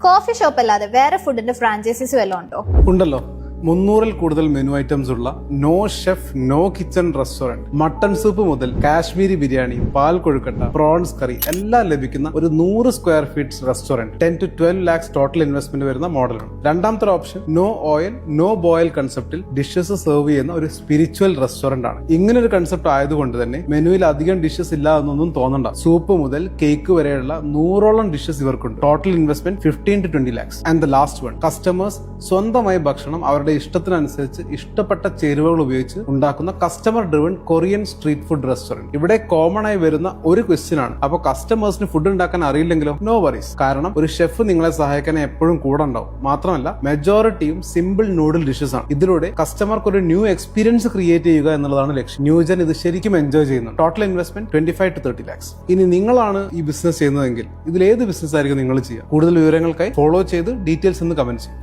Coffee shop അല്ലാതെ വേറെ ഫുഡിന്റെ ഫ്രാഞ്ചൈസീസ് വല്ലതും ഉണ്ടോ? ഉണ്ടല്ലോ. 300-ൽ കൂടുതൽ മെനു ഐറ്റംസ് ഉള്ള no chef no kitchen restaurant. Mutton soup മുതൽ കാശ്മീരി ബിരിയാണി, പാൽ കൊഴുക്കട്ട, പ്രോൺസ് കറി എല്ലാം ലഭിക്കുന്ന ഒരു 100 square feet restaurant. 10 to 12 lakhs total investment വരുന്ന മോഡലാണ്. രണ്ടാമത്തെ option no oil no boil കൺസെപ്റ്റിൽ ഡിഷസ് സെർവ് ചെയ്യുന്ന ഒരു സ്പിരിച്വൽ റെസ്റ്റോറന്റ് ആണ്. ഇങ്ങനെ ഒരു കൺസെപ്റ്റ് ആയതുകൊണ്ട് തന്നെ മെനുവിൽ അധികം ഡിഷസ് ഇല്ല എന്നൊന്നും തോന്നണ്ട. സൂപ്പ് മുതൽ കേക്ക് വരെയുള്ള 100ഓളം ഡിഷസ് ഇവർക്കുണ്ട്. Total investment 15 to 20 lakhs. And the last one, customers സ്വന്തമായി ഭക്ഷണം അവരുടെ ഇഷ്ടത്തിനനുസരിച്ച് ഇഷ്ടപ്പെട്ട ചേരുവകൾ ഉപയോഗിച്ച് ഉണ്ടാക്കുന്ന customer driven Korean street food restaurant. ഇവിടെ കോമൺ ആയി വരുന്ന ഒരു ക്വസ്റ്റ്യൻ ആണ്, അപ്പോൾ കസ്റ്റമേഴ്സിന് ഫുഡ് ഉണ്ടാക്കാൻ അറിയില്ലെങ്കിലോ? No worries. കാരണം ഒരു ഷെഫ് നിങ്ങളെ സഹായിക്കാൻ എപ്പോഴും കൂടെ ഉണ്ടാവും. മാത്രമല്ല മെജോറിറ്റിയും സിമ്പിൾ നൂഡിൽ ഡിഷസ് ആണ്. ഇതിലൂടെ കസ്റ്റമർക്ക് ഒരു ന്യൂ എക്സ്പീരിയൻസ് ക്രിയേറ്റ് ചെയ്യുക എന്നുള്ളതാണ് ലക്ഷ്യം. ന്യൂജൻ ഇത് ശരിക്കും എൻജോയ് ചെയ്യുന്നു. Total investment 25 to 30 lakhs. ഇനി നിങ്ങളാണ് ഈ ബിസിനസ് ചെയ്യുന്നതെങ്കിൽ ഇതിൽ ഏത് ബിസിനസ് ആയിരിക്കും നിങ്ങൾ ചെയ്യുക? കൂടുതൽ വിവരങ്ങൾക്കായി ഫോളോ ചെയ്ത് ഡീറ്റെയിൽസ് എന്ന് കമന്റ് ചെയ്യും.